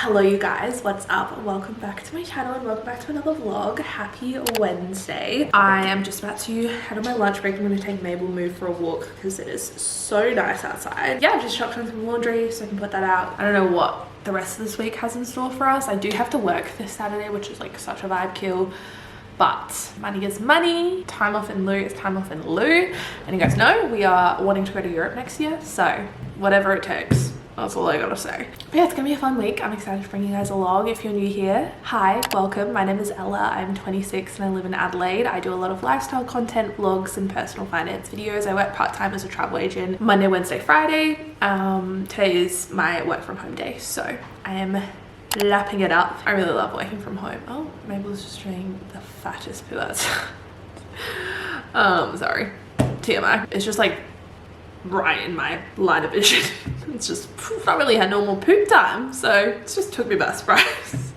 Hello you guys, what's up? Welcome back to my channel and welcome back to another vlog. Happy Wednesday. I am just about to head on my lunch break. I'm going to take Mabel Move for a walk because it is so nice outside. Yeah, I've just chopped on some laundry so I can put that out. I don't know what the rest of this week has in store for us. I do have to work this Saturday, which is like such a vibe kill. But money is money, time off in lieu is time off in lieu. And you guys know we are wanting to go to Europe next year, so whatever it takes. That's all I gotta say. Yeah, it's gonna be a fun week. I'm excited to bring you guys along. If you're new here, hi, welcome. My name is Ella. I'm 26 and I live in Adelaide. I do a lot of lifestyle content, vlogs, and personal finance videos. I work part-time as a travel agent Monday, Wednesday, Friday. Today is my work from home day, so I am lapping it up. I really love working from home. Oh, Mabel's just doing the fattest poo outside. Sorry, TMI. It's just like right in my line of vision. It's just not really had normal poop time, so it just took me by surprise.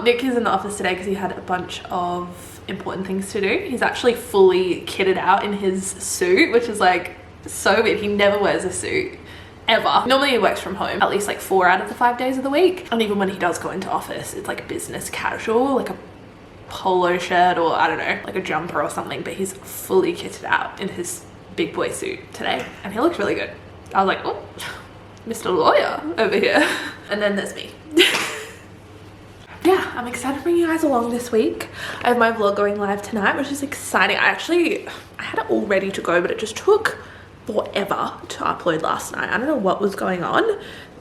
Nick is in the office today because he had a bunch of important things to do. He's actually fully kitted out in his suit, which is like so weird. He never wears a suit ever. Normally he works from home at least like 4 out of the 5 days of the week, and even when he does go into office it's like business casual, like a polo shirt or I don't know, like a jumper or something, but he's fully kitted out in his big boy suit today and he looks really good. I was like, oh, Mr. Lawyer over here. And then there's me. Yeah, I'm excited to bring you guys along this week. I have my vlog going live tonight, which is exciting. I had it all ready to go, but it just took forever to upload last night. I don't know what was going on,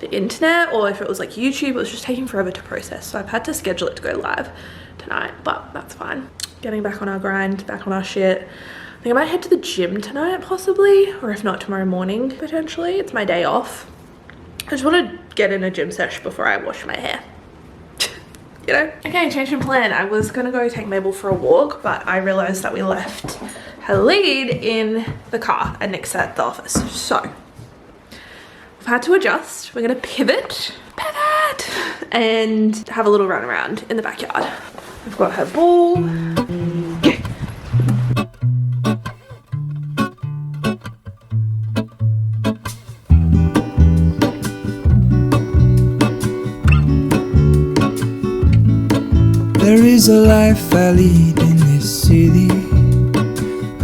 the internet, or if it was like YouTube. It was just taking forever to process, so I've had to schedule it to go live tonight, but that's fine. Getting back on our grind, back on our shit. I think I might head to the gym tonight possibly, or if not tomorrow morning potentially. It's my day off. I just want to get in a gym sesh before I wash my hair. You know? Okay, change in plan. I was gonna go take Mabel for a walk, but I realized that we left Adelaide in the car and Nick's at the office. So I've had to adjust. We're gonna pivot, and have a little run around in the backyard. We've got her ball. There is a life I lead in this city,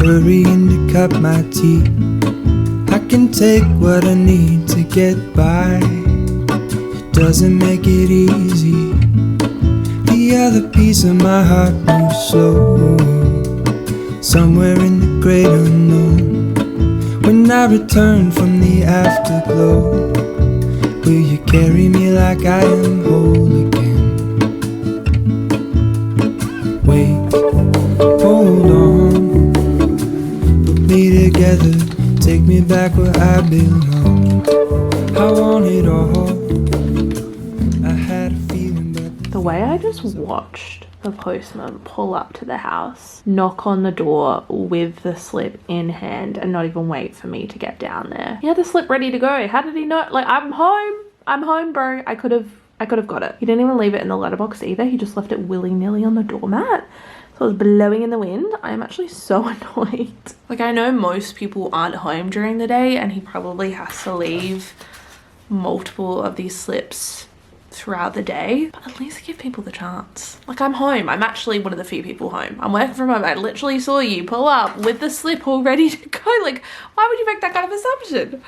hurrying to cut my teeth. I can take what I need to get by. It doesn't make it easy. The other piece of my heart moves slow, somewhere in the great unknown. When I return from the afterglow, will you carry me like I am whole again? Wait, hold on, put me together, take me back where I belong. I want it all. I had a feeling, but the way I just watched the postman pull up to the house, knock on the door with the slip in hand, and not even wait for me to get down there. He had the slip ready to go. How did he not? Like, I'm home, bro. I could have got it. He didn't even leave it in the letterbox either. He just left it willy-nilly on the doormat. So it was blowing in the wind. I am actually so annoyed. Like, I know most people aren't home during the day and he probably has to leave multiple of these slips throughout the day, but at least give people the chance. Like, I'm home. I'm actually one of the few people home. I'm working from home. I literally saw you pull up with the slip all ready to go. Like, why would you make that kind of assumption?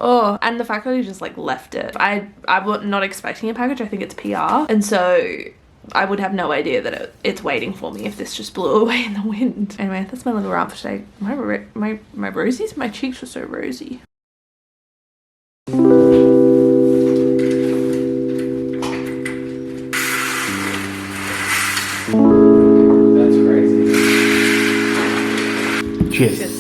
Oh, and the fact that he just like left it. I'm not expecting a package. I think it's PR. And so I would have no idea that it's waiting for me if this just blew away in the wind. Anyway, that's my little wrap for today. My rosies? My cheeks were so rosy. That's crazy. cheers.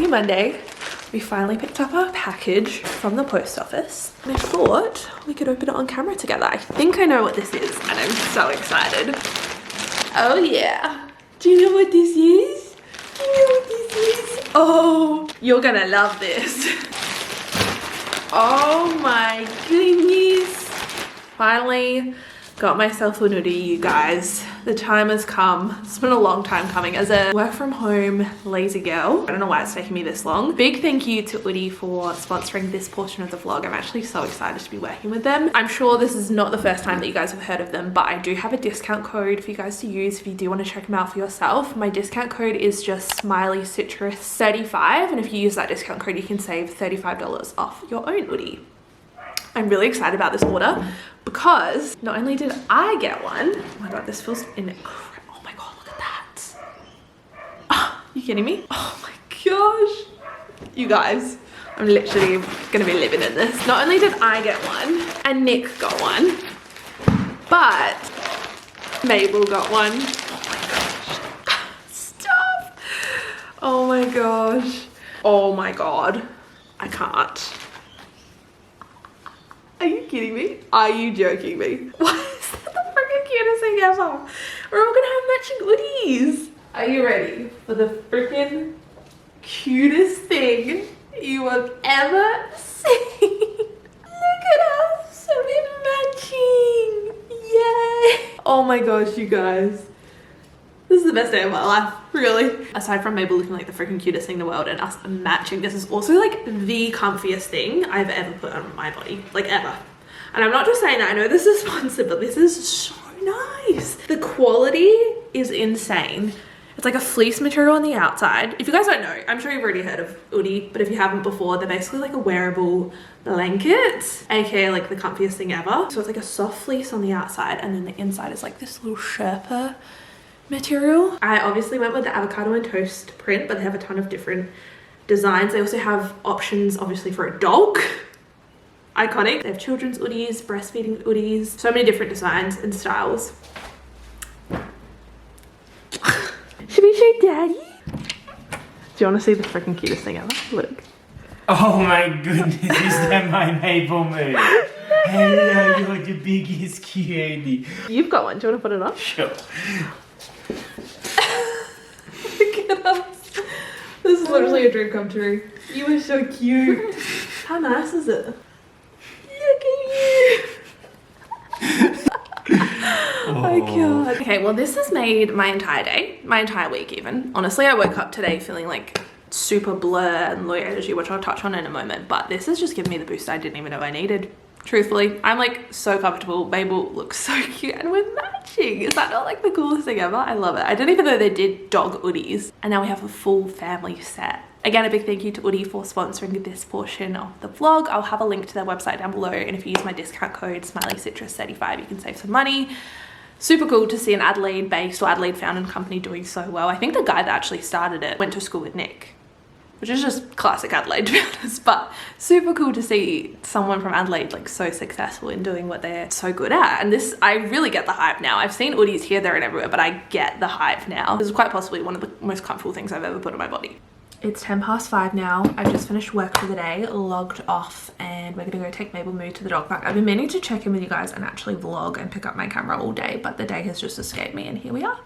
Monday, we finally picked up our package from the post office and I thought we could open it on camera together. I think I know what this is and I'm so excited. Oh yeah. Do you know what this is? Do you know what this is? Oh, you're gonna love this. Oh my goodness. Finally got myself a hoodie, you guys. The time has come. It's been a long time coming as a work from home lazy girl. I don't know why it's taking me this long. Big thank you to Oodie for sponsoring this portion of the vlog. I'm actually so excited to be working with them. I'm sure this is not the first time that you guys have heard of them, but I do have a discount code for you guys to use if you do want to check them out for yourself. My discount code is just smileycitrus 35, and if you use that discount code you can save $35 off your own Oodie. I'm really excited about this order because not only did I get one, oh my god, this feels incredible. Oh my god, look at that. Oh, you kidding me? Oh my gosh. You guys, I'm literally gonna be living in this. Not only did I get one and Nick got one, but Mabel got one. Oh my gosh. Stop. Oh my gosh. Oh my god. I can't. Are you kidding me? Are you joking me? Why is that the freaking cutest thing ever? We're all gonna have matching hoodies. Are you ready for the freaking cutest thing you have ever seen? Look at us, we're matching. Yay! Oh my gosh, you guys. This is the best day of my life, really. Aside from Mabel looking like the freaking cutest thing in the world and us matching, this is also like the comfiest thing I've ever put on my body, like ever. And I'm not just saying that, I know this is sponsored, but this is so nice. The quality is insane. It's like a fleece material on the outside. If you guys don't know, I'm sure you've already heard of Oodie, but if you haven't before, they're basically like a wearable blanket, aka like the comfiest thing ever. So it's like a soft fleece on the outside, and then the inside is like this little Sherpa material. I obviously went with the avocado and toast print, but they have a ton of different designs. They also have options obviously for a dog. Iconic. They have children's hoodies, breastfeeding hoodies, so many different designs and styles. Should we show daddy? Do you want to see the freaking cutest thing ever? Look. Oh my goodness, is that my Mabel mood? Hello, you're the biggest cutie. You've got one. Do you want to put it on? Sure. Look at us. This is literally a dream come true. You are so cute. How nice is it? Look at you. Oh my god. Okay, well this has made my entire day, my entire week even. Honestly, I woke up today feeling like super blur and low energy, which I'll touch on in a moment, but this has just given me the boost I didn't even know I needed. Truthfully, I'm like so comfortable. Mabel looks so cute and we're matching. Is that not like the coolest thing ever? I love it. I didn't even know they did dog hoodies, and now we have a full family set. Again, a big thank you to Oodie for sponsoring this portion of the vlog. I'll have a link to their website down below, and if you use my discount code smileycitrus35 you can save some money. Super cool to see an Adelaide based or Adelaide founded company doing so well. I think the guy that actually started it went to school with Nick, which is just classic Adelaide to be honest, but super cool to see someone from Adelaide like so successful in doing what they're so good at. And this, I really get the hype now. I've seen hoodies here, there and everywhere, but I get the hype now. This is quite possibly one of the most comfortable things I've ever put on my body. It's 5:10 now. I've just finished work for the day, logged off, and we're gonna go take Mabel Moo to the dog park. I've been meaning to check in with you guys and actually vlog and pick up my camera all day, but the day has just escaped me and here we are.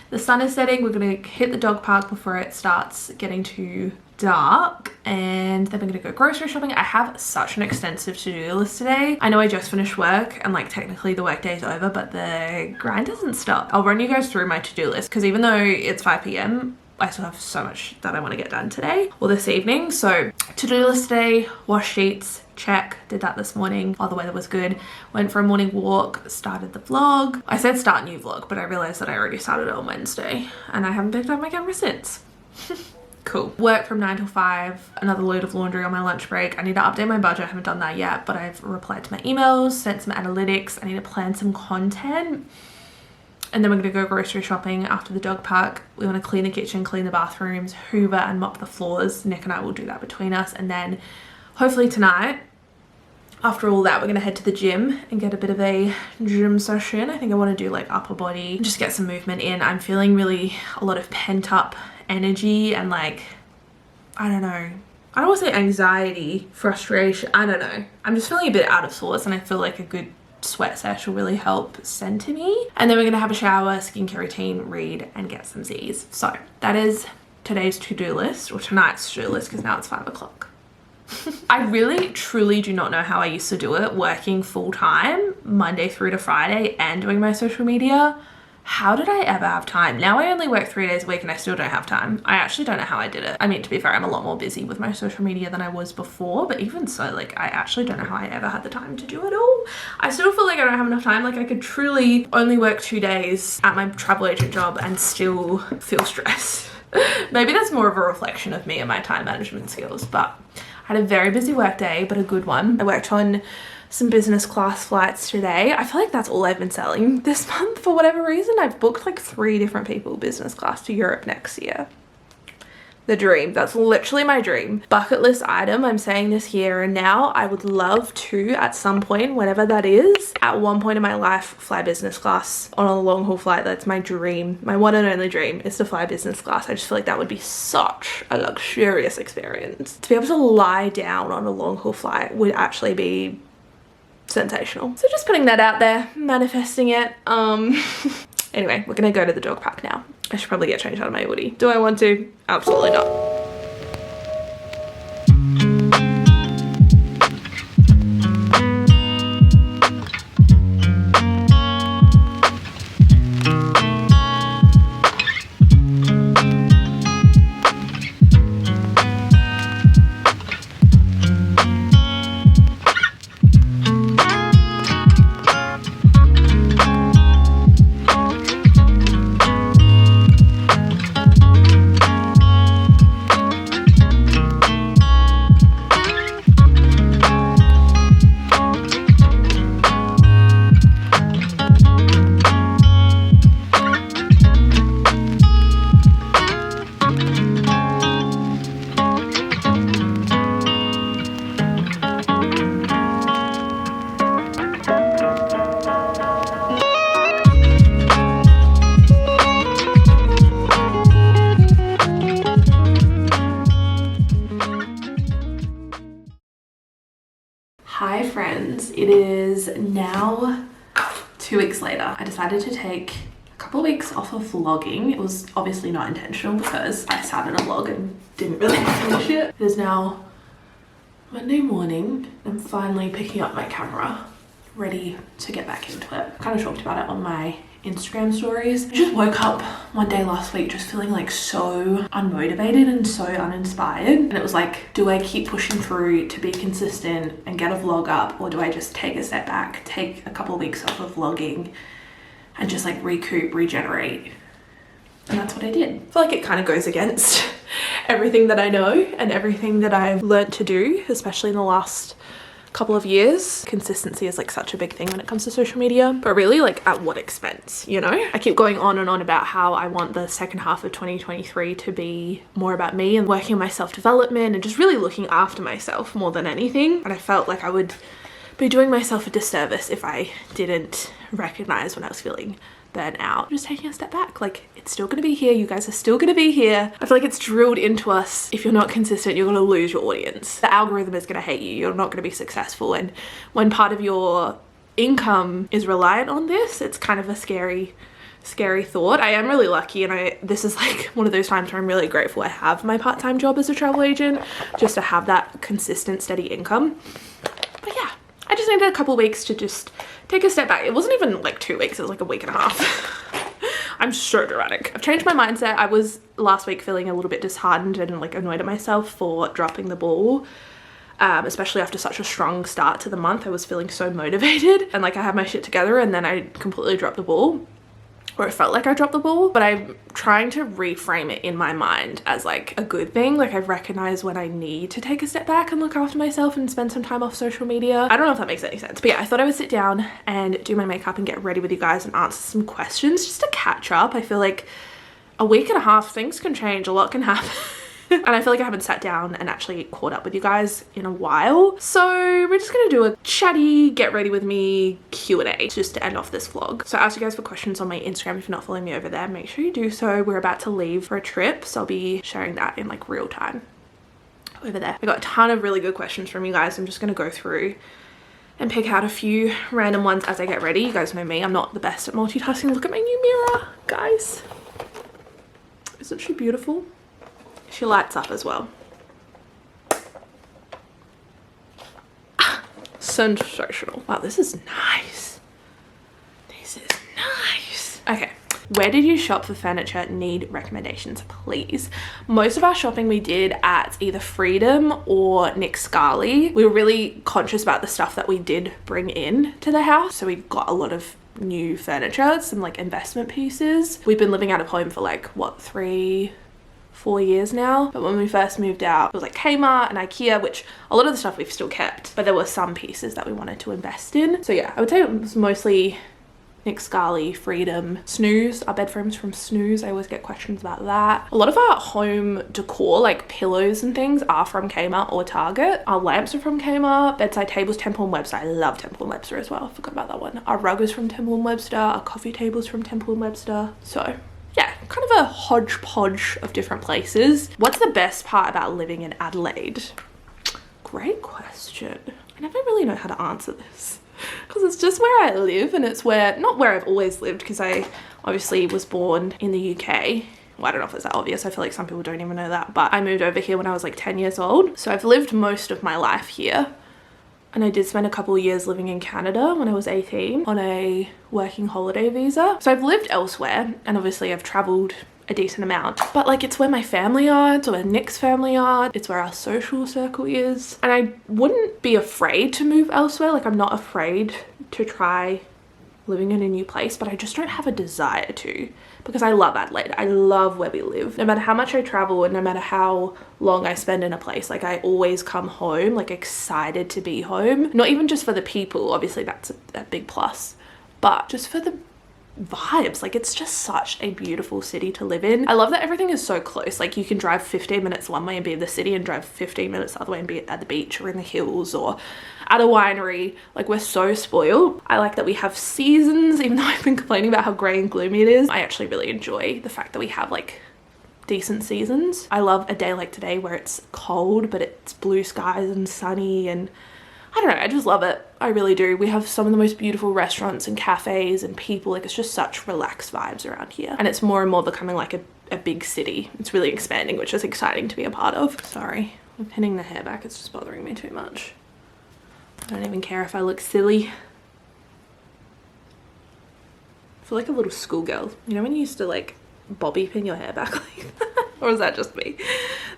The sun is setting. We're gonna hit the dog park before it starts getting too dark, and then we're gonna go grocery shopping. I have such an extensive to-do list today. I know I just finished work and like technically the work day is over, but the grind doesn't stop. I'll run you guys through my to-do list because even though it's 5 p.m, I still have so much that I want to get done today or this evening. So to-do list today, wash sheets, check, did that this morning while the weather was good. Went for a morning walk, started the vlog. I said start new vlog, but I realized that I already started it on Wednesday and I haven't picked up my camera since. Cool. Work from 9 till 5, another load of laundry on my lunch break. I need to update my budget. I haven't done that yet, but I've replied to my emails, sent some analytics. I need to plan some content. And then we're gonna go grocery shopping after the dog park. We wanna clean the kitchen, clean the bathrooms, hoover and mop the floors. Nick and I will do that between us. And then hopefully tonight, after all that, we're gonna head to the gym and get a bit of a gym session. I think I wanna do like upper body, just get some movement in. I'm feeling really a lot of pent up energy and like, I don't know. I don't wanna say anxiety, frustration, I don't know. I'm just feeling a bit out of sorts and I feel like a good sweat sesh will really help center me. And then we're gonna have a shower, skincare routine, read and get some Z's. So that is today's to-do list, or tonight's to-do list, because now it's 5 o'clock. I really truly do not know how I used to do it, working full-time Monday through to Friday and doing my social media. How did I ever have time? Now I only work 3 days a week and I still don't have time. I actually don't know how I did it. I mean, to be fair, I'm a lot more busy with my social media than I was before, but even so, like, I actually don't know how I ever had the time to do it all. I still feel like I don't have enough time. Like, I could truly only work 2 days at my travel agent job and still feel stressed. Maybe that's more of a reflection of me and my time management skills, but I had a very busy work day, but a good one. I worked on some business class flights today. I feel like that's all I've been selling this month for whatever reason. I've booked like 3 different people business class to Europe next year. The dream. That's literally my dream. Bucket list item. I'm saying this here and now. I would love to, at some point, whenever that is, at one point in my life, fly business class on a long haul flight. That's my dream. My one and only dream is to fly business class. I just feel like that would be such a luxurious experience. To be able to lie down on a long haul flight would actually be sensational. So just putting that out there, manifesting it. Anyway, we're gonna go to the dog park now. I should probably get changed out of my hoodie. Do I want to? Absolutely not. Hi friends, it is now 2 weeks later. I decided to take a couple of weeks off of vlogging. It was obviously not intentional because I started a vlog and didn't really finish it. It is now Monday morning. I'm finally picking up my camera, ready to get back into it. I kind of talked about it on my Instagram stories. I just woke up one day last week just feeling like so unmotivated and so uninspired, and it was like, do I keep pushing through to be consistent and get a vlog up, or do I just take a step back, take a couple of weeks off of vlogging and just like recoup, regenerate? And that's what I did. I feel like it kind of goes against everything that I know and everything that I've learned to do, especially in the last couple of years. Consistency is like such a big thing when it comes to social media, but really like at what expense, you know? I keep going on and on about how I want the second half of 2023 to be more about me and working on my self-development and just really looking after myself more than anything. And I felt like I would be doing myself a disservice if I didn't recognize when I was feeling burnt out. Just taking a step back, like it's still gonna be here, you guys are still gonna be here. I feel like it's drilled into us, if you're not consistent, you're gonna lose your audience. The algorithm is gonna hate you, you're not gonna be successful. And when part of your income is reliant on this, it's kind of a scary thought. I am really lucky, and this is like one of those times where I'm really grateful I have my part-time job as a travel agent, just to have that consistent, steady income. But yeah, I just needed a couple weeks to just take a step back. It wasn't even like 2 weeks, it was like a week and a half. I'm so dramatic. I've changed my mindset. I was last week feeling a little bit disheartened and like annoyed at myself for dropping the ball, especially after such a strong start to the month. I was feeling so motivated and like I had my shit together, and then I completely dropped the ball, or it felt like I dropped the ball. But I'm trying to reframe it in my mind as like a good thing. Like I've recognized when I need to take a step back and look after myself and spend some time off social media. I don't know if that makes any sense, but yeah, I thought I would sit down and do my makeup and get ready with you guys and answer some questions just to catch up. I feel like a week and a half, things can change, a lot can happen. And I feel like I haven't sat down and actually caught up with you guys in a while. So we're just gonna do a chatty get ready with me Q&A just to end off this vlog. So I asked you guys for questions on my Instagram. If you're not following me over there, make sure you do so. We're about to leave for a trip, so I'll be sharing that in like real time over there. I got a ton of really good questions from you guys. I'm just gonna go through and pick out a few random ones as I get ready. You guys know me, I'm not the best at multitasking. Look at my new mirror, guys. Isn't she beautiful? She lights up as well. Sensational. Wow, this is nice. This is nice. Okay. Where did you shop for furniture? Need recommendations, please. Most of our shopping we did at either Freedom or Nick Scali. We were really conscious about the stuff that we did bring in to the house. So we got a lot of new furniture, some like investment pieces. We've been living out of home for like, what, 3-4 years now. But when we first moved out, it was like Kmart and IKEA, which a lot of the stuff we've still kept, but there were some pieces that we wanted to invest in. So yeah, I would say it was mostly Nick Scali, Freedom, Snooze. Our bed frames from Snooze. I always get questions about that. A lot of our home decor, like pillows and things, are from Kmart or Target. Our lamps are from Kmart. Bedside tables, Temple & Webster. I love Temple & Webster as well. I forgot about that one. Our rug is from Temple & Webster. Our coffee table is from Temple & Webster. So yeah, kind of a hodgepodge of different places. What's the best part about living in Adelaide? Great question. I never really know how to answer this, because it's just where I live, and it's where, not where I've always lived, because I obviously was born in the UK. Well, I don't know if it's that obvious. I feel like some people don't even know that, but I moved over here when I was like 10 years old. So I've lived most of my life here. And I did spend a couple of years living in Canada when I was 18 on a working holiday visa. So I've lived elsewhere, and obviously I've traveled a decent amount, but like it's where my family are, it's where Nick's family are, it's where our social circle is. And I wouldn't be afraid to move elsewhere. Like I'm not afraid to try living in a new place, but I just don't have a desire to, because I love Adelaide. I love where we live. No matter how much I travel and no matter how long I spend in a place, like I always come home like excited to be home. Not even just for the people, obviously that's a big plus, but just for the vibes. Like it's just such a beautiful city to live in. I love that everything is so close. Like you can drive 15 minutes one way and be in the city, and drive 15 minutes the other way and be at the beach or in the hills or at a winery. Like we're so spoiled. I like that we have seasons, even though I've been complaining about how grey and gloomy it is. I actually really enjoy the fact that we have like decent seasons. I love a day like today where it's cold but it's blue skies and sunny, and I don't know, I just love it. I really do. We have some of the most beautiful restaurants and cafes and people. Like it's just such relaxed vibes around here. And it's more and more becoming like a big city. It's really expanding, which is exciting to be a part of. Sorry, I'm pinning the hair back. It's just bothering me too much. I don't even care if I look silly. I feel like a little schoolgirl. You know when you used to like bobby pin your hair back like that? Or is that just me?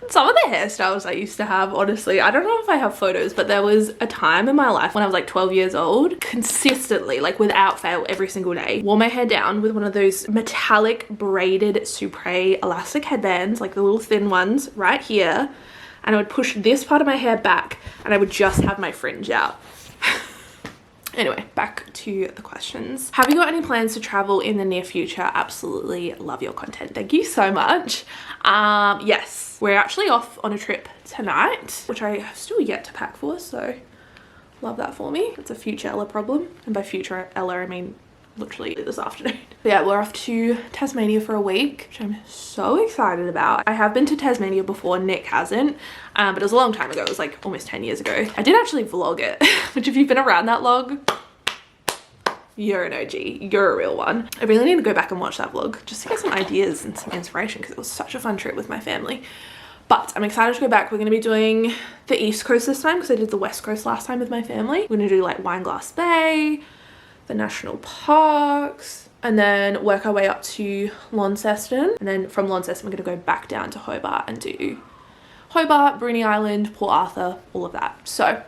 Some of the hairstyles I used to have, honestly, I don't know if I have photos, but there was a time in my life when I was like 12 years old, consistently, like without fail, every single day, wore my hair down with one of those metallic braided Supre elastic headbands, like the little thin ones right here. And I would push this part of my hair back and I would just have my fringe out. Anyway, back to the questions. Have you got any plans to travel in the near future? Absolutely love your content. Thank you so much. Yes, we're actually off on a trip tonight, which I have still yet to pack for, so love that for me. It's a future Ella problem. And by future Ella, I mean literally this afternoon. But yeah, we're off to Tasmania for a week, which I'm so excited about. I have been to Tasmania before, Nick hasn't, but it was a long time ago. It was like almost 10 years ago. I did actually vlog it, which if you've been around that long, you're an OG, you're a real one. I really need to go back and watch that vlog just to get some ideas and some inspiration, because it was such a fun trip with my family. But I'm excited to go back. We're going to be doing the East Coast this time because I did the West Coast last time with my family. We're going to do like Wineglass Bay, the national parks, and then work our way up to Launceston. And then from Launceston, we're going to go back down to Hobart and do Hobart, Bruny Island, Port Arthur, all of that. So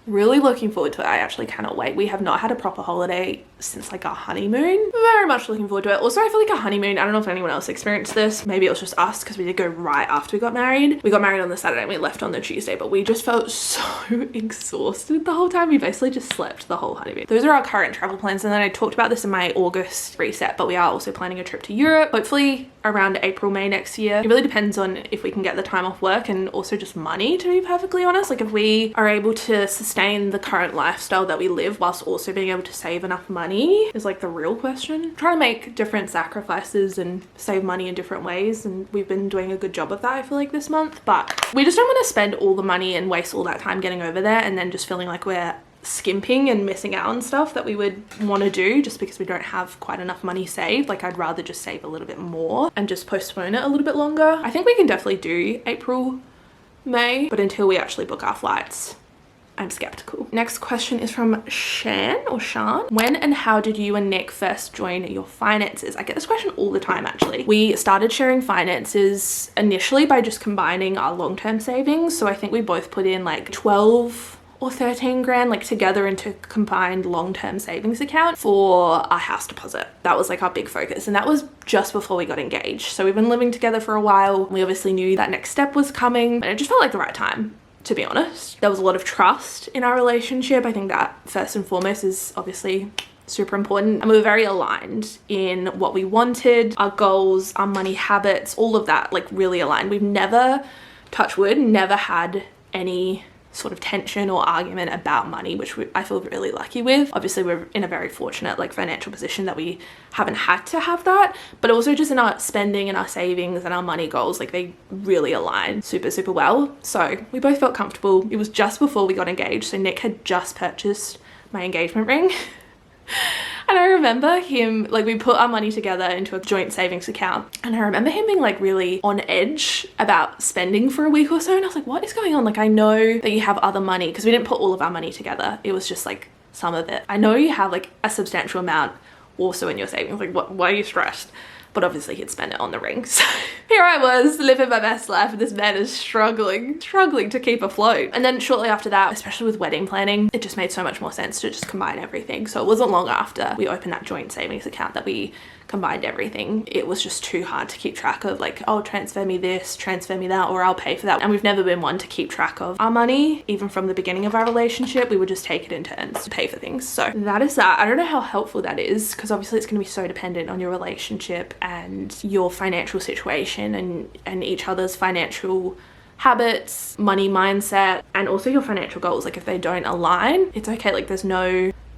really looking forward to it. I actually cannot wait. We have not had a proper holiday since like our honeymoon. Very much looking forward to it. Also, I feel like a honeymoon, I don't know if anyone else experienced this. Maybe it was just us because we did go right after we got married. We got married on the Saturday and we left on the Tuesday, but we just felt so exhausted the whole time. We basically just slept the whole honeymoon. Those are our current travel plans. And then I talked about this in my August reset, but we are also planning a trip to Europe, hopefully around April, May next year. It really depends on if we can get the time off work and also just money, to be perfectly honest. Like if we are able to sustain the current lifestyle that we live whilst also being able to save enough money is like the real question. Trying to make different sacrifices and save money in different ways, and we've been doing a good job of that, I feel like, this month. But we just don't want to spend all the money and waste all that time getting over there and then just feeling like we're skimping and missing out on stuff that we would want to do just because we don't have quite enough money saved. Like, I'd rather just save a little bit more and just postpone it a little bit longer. I think we can definitely do April, May, but until we actually book our flights, I'm skeptical. Next question is from Shan or Shan. When and how did you and Nick first join your finances? I get this question all the time, actually. We started sharing finances initially by just combining our long-term savings. So I think we both put in like 12 or 13 grand like together into a combined long-term savings account for our house deposit. That was like our big focus, and that was just before we got engaged. So we've been living together for a while. We obviously knew that next step was coming, and it just felt like the right time, to be honest. There was a lot of trust in our relationship. I think that first and foremost is obviously super important, and we were very aligned in what we wanted, our goals, our money habits, all of that, like really aligned. We've never, touch wood, never had any sort of tension or argument about money, which I feel really lucky with. Obviously we're in a very fortunate like financial position that we haven't had to have that, but also just in our spending and our savings and our money goals, like they really align super well. So we both felt comfortable. It was just before we got engaged, so Nick had just purchased my engagement ring. And I remember him, like, we put our money together into a joint savings account, and I remember him being like really on edge about spending for a week or so, and I was like, what is going on? Like, I know that you have other money, because we didn't put all of our money together, it was just like some of it. I know you have like a substantial amount also in your savings, like why are you stressed? But obviously he'd spend it on the ring. So here I was living my best life, and this man is struggling to keep afloat. And then shortly after that, especially with wedding planning, it just made so much more sense to just combine everything. So it wasn't long after we opened that joint savings account that we combined everything. It was just too hard to keep track of, like, oh, transfer me this, transfer me that, or I'll pay for that. And we've never been one to keep track of our money. Even from the beginning of our relationship, we would just take it in turns to pay for things. So that is that. I don't know how helpful that is, because obviously it's going to be so dependent on your relationship and your financial situation and each other's financial habits, money mindset, and also your financial goals. Like, if they don't align, it's okay. Like,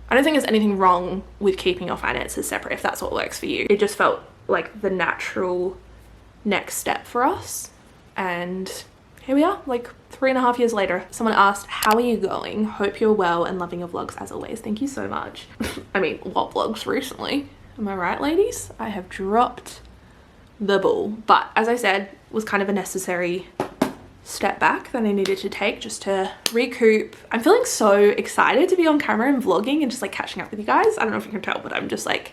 I don't think there's anything wrong with keeping your finances separate if that's what works for you. It just felt like the natural next step for us. And here we are, like 3.5 years later. Someone asked, how are you going? Hope you're well and loving your vlogs as always. Thank you so much. I mean, what vlogs recently? Am I right, ladies? I have dropped the ball. But as I said, it was kind of a necessary step back that I needed to take just to recoup. I'm feeling so excited to be on camera and vlogging and just like catching up with you guys. I don't know if you can tell, but I'm just like,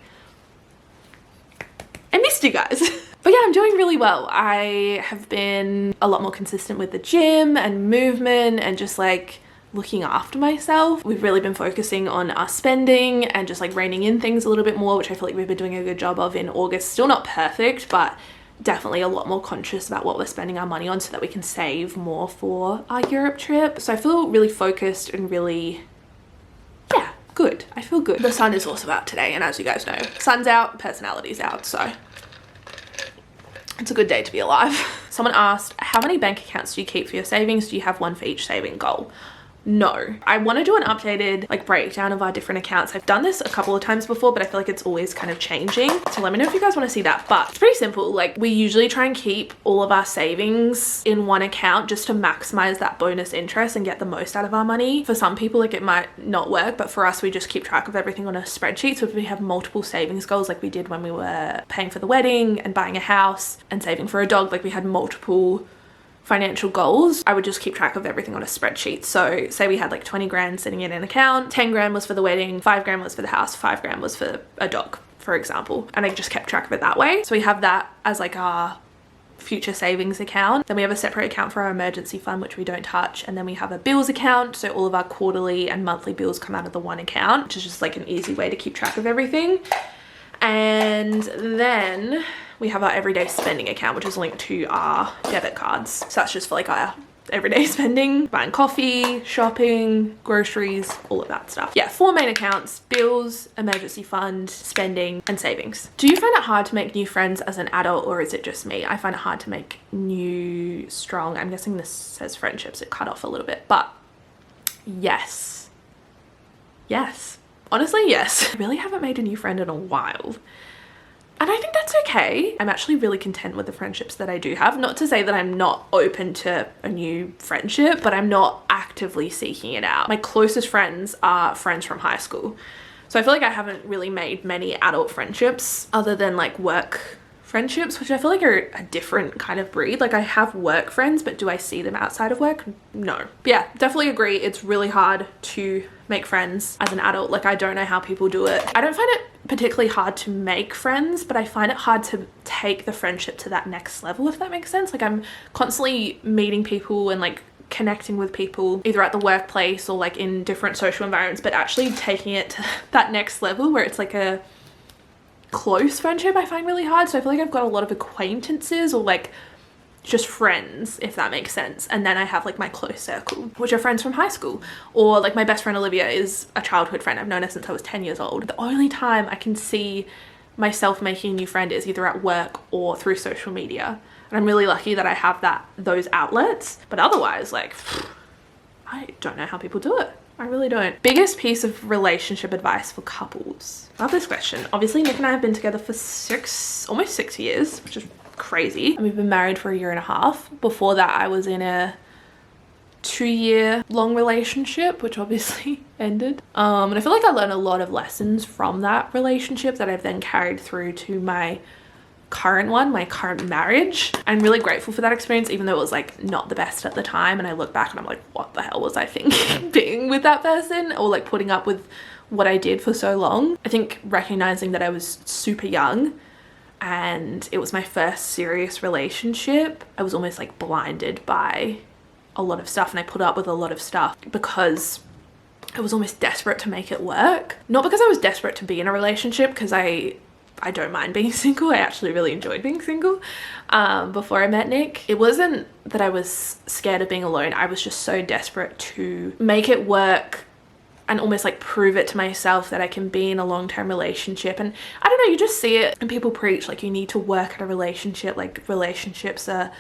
I missed you guys. But yeah, I'm doing really well. I have been a lot more consistent with the gym and movement and just like looking after myself. We've really been focusing on our spending and just like reining in things a little bit more, which I feel like we've been doing a good job of in August. Still not perfect, but definitely a lot more conscious about what we're spending our money on so that we can save more for our Europe trip. So I feel really focused and really, yeah, good. I feel good. The sun is also out today, and as you guys know, sun's out, personality's out, so it's a good day to be alive. Someone asked, how many bank accounts do you keep for your savings? Do you have one for each saving goal? No. I want to do an updated like breakdown of our different accounts. I've done this a couple of times before, but I feel like it's always kind of changing. So let me know if you guys want to see that. But it's pretty simple. Like, we usually try and keep all of our savings in one account just to maximize that bonus interest and get the most out of our money. For some people, like, it might not work, but for us, we just keep track of everything on a spreadsheet. So if we have multiple savings goals, like we did when we were paying for the wedding and buying a house and saving for a dog, like we had multiple financial goals, I would just keep track of everything on a spreadsheet. So say we had like 20 grand sitting in an account, 10 grand was for the wedding, 5 grand was for the house, 5 grand was for a dog, for example. And I just kept track of it that way. So we have that as like our future savings account. Then we have a separate account for our emergency fund, which we don't touch. And then we have a bills account. So all of our quarterly and monthly bills come out of the one account, which is just like an easy way to keep track of everything. And then we have our everyday spending account, which is linked to our debit cards. So that's just for like our everyday spending, buying coffee, shopping, groceries, all of that stuff. Yeah, 4 main accounts: bills, emergency fund, spending, and savings. Do you find it hard to make new friends as an adult, or is it just me? I find it hard to make new, strong, I'm guessing this says friendships, it cut off a little bit, but yes. Yes. Honestly, yes. I really haven't made a new friend in a while. And I think that's okay. I'm actually really content with the friendships that I do have. Not to say that I'm not open to a new friendship, but I'm not actively seeking it out. My closest friends are friends from high school. So I feel like I haven't really made many adult friendships other than like work friendships, which I feel like are a different kind of breed. Like I have work friends, but do I see them outside of work? No. But yeah, definitely agree. It's really hard to make friends as an adult. Like I don't know how people do it. I don't find it particularly hard to make friends, but I find it hard to take the friendship to that next level, if that makes sense. Like I'm constantly meeting people and like connecting with people either at the workplace or like in different social environments, but actually taking it to that next level where it's like a close friendship I find really hard. So I feel like I've got a lot of acquaintances or like just friends, if that makes sense, and then I have like my close circle, which are friends from high school, or like my best friend Olivia is a childhood friend. I've known her since I was 10 years old. The only time I can see myself making a new friend is either at work or through social media. And I'm really lucky that I have those outlets. But otherwise, like, I don't know how people do it. I really don't. Biggest piece of relationship advice for couples. I love this question. Obviously, Nick and I have been together for almost 6 years, which is crazy. And we've been married for 1.5 years. Before that, I was in a 2-year long relationship, which obviously ended. And I feel like I learned a lot of lessons from that relationship that I've then carried through to my current one, my current marriage. I'm really grateful for that experience, even though it was like not the best at the time. And I look back and I'm like, what the hell was I thinking being with that person, or like putting up with what I did for so long. I think recognizing that I was super young and it was my first serious relationship, I was almost like blinded by a lot of stuff, and I put up with a lot of stuff because I was almost desperate to make it work. Not because I was desperate to be in a relationship, because I don't mind being single. I actually really enjoyed being single before I met Nick. It wasn't that I was scared of being alone. I was just so desperate to make it work and almost like prove it to myself that I can be in a long-term relationship. And I don't know, you just see it and people preach like you need to work at a relationship, like relationships are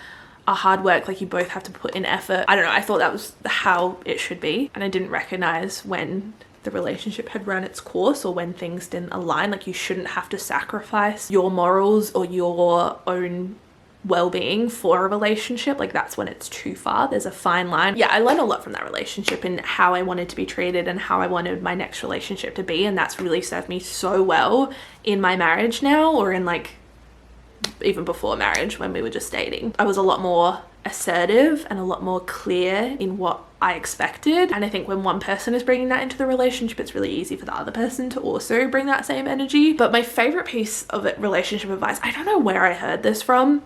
hard work, like you both have to put in effort. I don't know, I thought that was how it should be, and I didn't recognize when the relationship had run its course or when things didn't align. Like you shouldn't have to sacrifice your morals or your own well-being for a relationship. Like that's when it's too far. There's a fine line. Yeah, I learned a lot from that relationship and how I wanted to be treated and how I wanted my next relationship to be, and that's really served me so well in my marriage now, or in like even before marriage when we were just dating. I was a lot more assertive and a lot more clear in what I expected, and I think when one person is bringing that into the relationship, it's really easy for the other person to also bring that same energy. But my favorite piece of it, relationship advice, I don't know where I heard this from,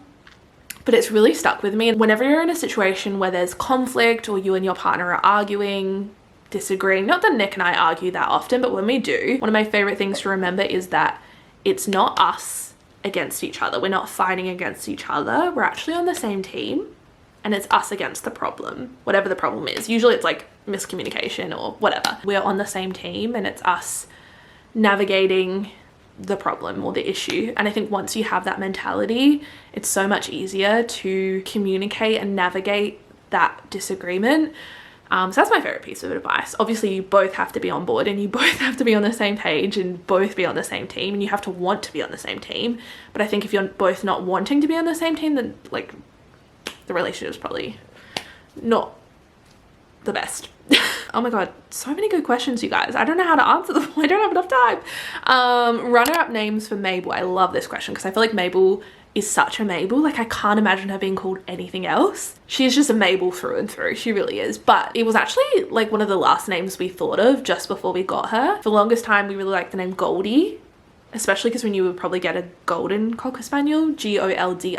but it's really stuck with me. Whenever you're in a situation where there's conflict or you and your partner are arguing, disagreeing, not that Nick and I argue that often, but when we do, one of my favorite things to remember is that it's not us against each other. We're not fighting against each other. We're actually on the same team. And it's us against the problem, whatever the problem is. Usually it's like miscommunication or whatever. We're on the same team and it's us navigating the problem or the issue. And I think once you have that mentality, it's so much easier to communicate and navigate that disagreement. So that's my favorite piece of advice. Obviously you both have to be on board and you both have to be on the same page and both be on the same team, and you have to want to be on the same team. But I think if you're both not wanting to be on the same team, then like the relationship is probably not the best. Oh my god, so many good questions, you guys. I don't know how to answer them. I don't have enough time. Runner-up names for Mabel. I love this question because I feel like Mabel is such a Mabel. Like I can't imagine her being called anything else. She's just a Mabel through and through. She really is. But it was actually like one of the last names we thought of just before we got her. For the longest time, we really liked the name Goldie, especially because we knew we would probably get a golden Cocker Spaniel, Goldie.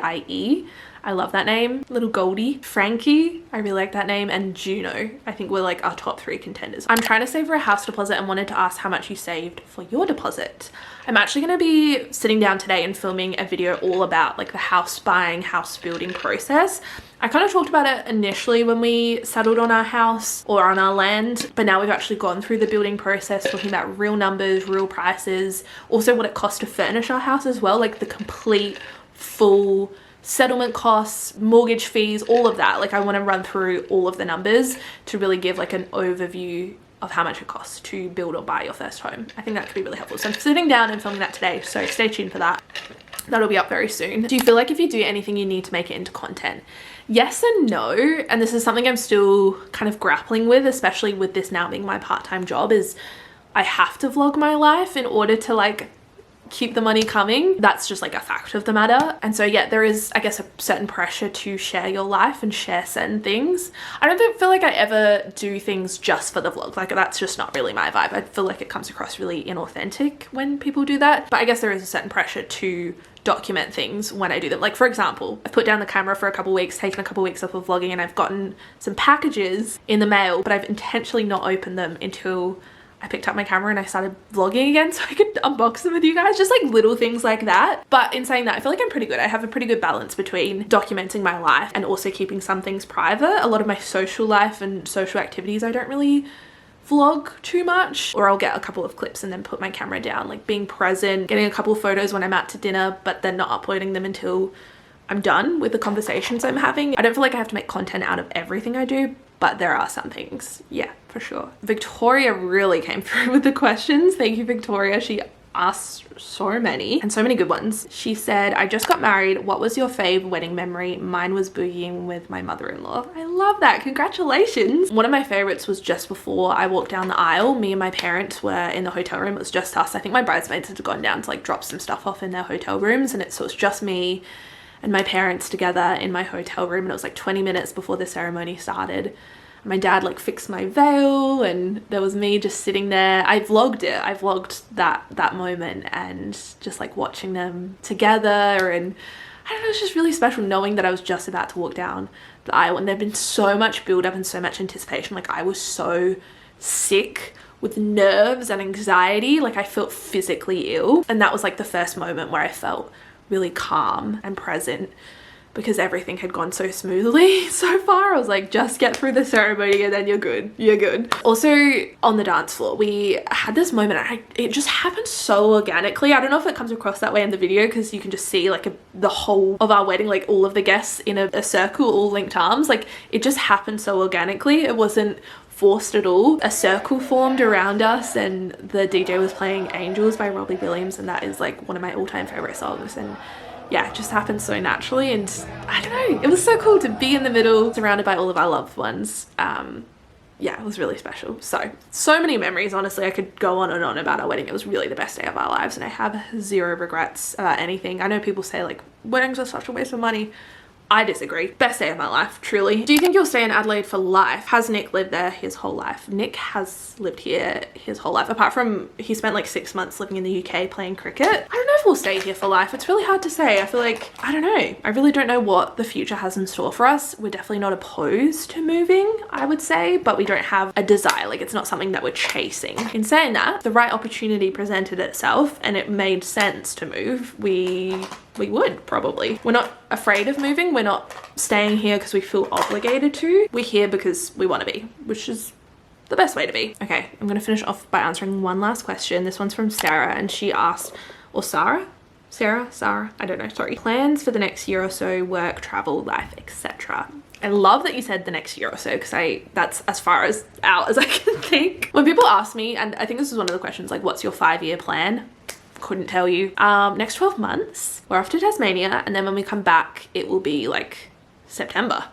I love that name. Little Goldie. Frankie, I really like that name. And Juno, I think were like our top 3 contenders. I'm trying to save for a house deposit and wanted to ask how much you saved for your deposit. I'm actually going to be sitting down today and filming a video all about like the house buying, house building process. I kind of talked about it initially when we settled on our house or on our land, but now we've actually gone through the building process, talking about real numbers, real prices, also what it costs to furnish our house as well, like the complete full settlement costs, mortgage fees, all of that. Like I want to run through all of the numbers to really give like an overview of how much it costs to build or buy your first home. I think that could be really helpful. So I'm sitting down and filming that today, so stay tuned for that. That'll be up very soon. Do you feel like if you do anything, you need to make it into content? Yes and no. And this is something I'm still kind of grappling with, especially with this now being my part-time job, is I have to vlog my life in order to like keep the money coming. That's just like a fact of the matter. And so yeah, there is, I guess, a certain pressure to share your life and share certain things. I don't feel like I ever do things just for the vlog. Like that's just not really my vibe. I feel like it comes across really inauthentic when people do that. But I guess there is a certain pressure to document things when I do them. Like for example, I put down the camera for a couple weeks, taken a couple weeks off of vlogging, and I've gotten some packages in the mail, but I've intentionally not opened them until I picked up my camera and I started vlogging again so I could unbox them with you guys. Just like little things like that. But in saying that, I feel like I'm pretty good. I have a pretty good balance between documenting my life and also keeping some things private. A lot of my social life and social activities I don't really vlog too much, or I'll get a couple of clips and then put my camera down, like being present, getting a couple of photos when I'm out to dinner, but then not uploading them until I'm done with the conversations I'm having. I don't feel like I have to make content out of everything I do, but there are some things, yeah, for sure. Victoria really came through with the questions. Thank you, Victoria. She asked so many and so many good ones. She said, I just got married. What was your fave wedding memory? Mine was boogieing with my mother-in-law. I love that. Congratulations. One of my favorites was just before I walked down the aisle. Me and my parents were in the hotel room. It was just us. I think my bridesmaids had gone down to like drop some stuff off in their hotel rooms, and so it was just me and my parents together in my hotel room, and it was like 20 minutes before the ceremony started. My dad like fixed my veil, and there was me just sitting there. I vlogged it. I vlogged that moment and just like watching them together, and I don't know, it's just really special knowing that I was just about to walk down the aisle, and there'd been so much build up and so much anticipation. Like I was so sick with nerves and anxiety, like I felt physically ill, and that was like the first moment where I felt really calm and present because everything had gone so smoothly so far. I was like, just get through the ceremony and then you're good. You're good. Also on the dance floor, we had this moment, and it just happened so organically. I don't know if it comes across that way in the video because you can just see like the whole of our wedding, like all of the guests in a circle, all linked arms. Like it just happened so organically. It wasn't forced at all. A circle formed around us, and the DJ was playing Angels by Robbie Williams, and that is like one of my all-time favorite songs. And yeah, it just happened so naturally, and I don't know, it was so cool to be in the middle surrounded by all of our loved ones. Yeah, it was really special. So many memories. Honestly, I could go on and on about our wedding. It was really the best day of our lives, and I have zero regrets about anything. I know people say like weddings are such a waste of money. I disagree. Best day of my life, truly. Do you think you'll stay in Adelaide for life? Has Nick lived there his whole life? Nick has lived here his whole life, apart from he spent like 6 months living in the UK playing cricket. I don't know if we'll stay here for life. It's really hard to say. I feel like, I don't know. I really don't know what the future has in store for us. We're definitely not opposed to moving, I would say, but we don't have a desire. Like it's not something that we're chasing. In saying that, the right opportunity presented itself and it made sense to move, we would probably. We're not afraid of moving. We're not staying here because we feel obligated to. We're here because we want to be, which is the best way to be. Okay, I'm gonna finish off by answering one last question. This one's from Sarah, and she asked, or Sarah, I don't know, sorry. Plans for the next year or so, work, travel, life, etc. I love that you said the next year or so, because that's as far out as I can think. When people ask me, and I think this is one of the questions, like what's your 5-year plan? Couldn't tell you. Next 12 months, we're off to Tasmania, and then when we come back, it will be like September.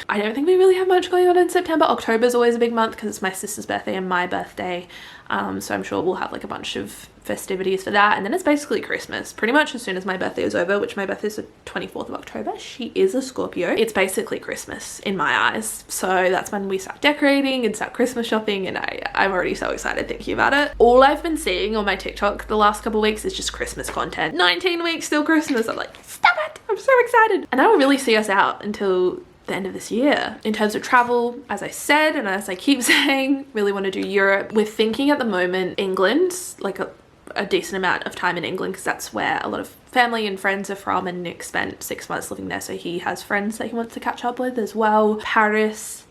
I don't think we really have much going on in September. October is always a big month because it's my sister's birthday and my birthday. So I'm sure we'll have like a bunch of festivities for that, and then it's basically Christmas pretty much as soon as my birthday is over, which my birthday is the 24th of October. She is a Scorpio. It's basically Christmas in my eyes, so that's when we start decorating and start Christmas shopping, and I'm already so excited thinking about it. All I've been seeing on my TikTok the last couple of weeks is just Christmas content. 19 weeks still Christmas. I'm like, stop it, I'm so excited. And that will really see us out until the end of this year. In terms of travel, as I said, and as I keep saying, really want to do Europe. We're thinking at the moment England, like a decent amount of time in England, because that's where a lot of family and friends are from, and Nick spent 6 months living there, so he has friends that he wants to catch up with as well. Paris,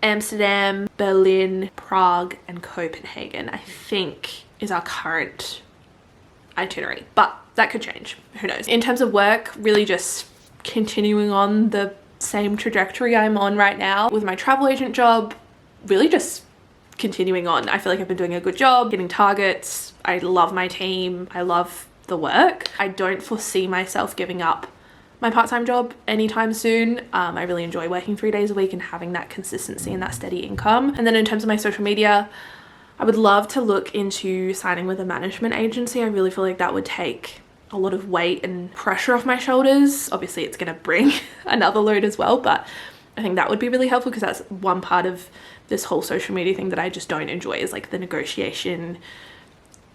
Amsterdam, Berlin, Prague, and Copenhagen, I think, is our current itinerary, but that could change, who knows. In terms of work, really just continuing on the same trajectory I'm on right now with my travel agent job, really just continuing on. I feel like I've been doing a good job getting targets. I love my team. I love the work. I don't foresee myself giving up my part-time job anytime soon. I really enjoy working 3 days a week and having that consistency and that steady income. And then in terms of my social media, I would love to look into signing with a management agency. I really feel like that would take a lot of weight and pressure off my shoulders. Obviously it's going to bring another load as well, but I think that would be really helpful because that's one part of this whole social media thing that I just don't enjoy, is like the negotiation,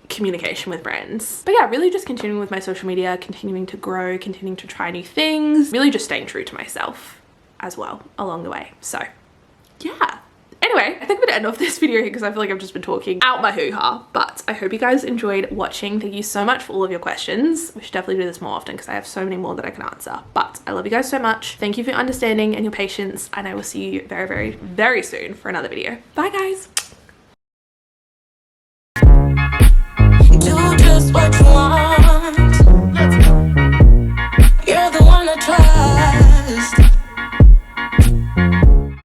communication with brands. But yeah, really just continuing with my social media, continuing to grow, continuing to try new things, really just staying true to myself as well along the way. So yeah. Anyway, I think I'm gonna end off this video here because I feel like I've just been talking out my hoo-ha, but I hope you guys enjoyed watching. Thank you so much for all of your questions. We should definitely do this more often because I have so many more that I can answer, but I love you guys so much. Thank you for your understanding and your patience, and I will see you very, very, very soon for another video. Bye guys.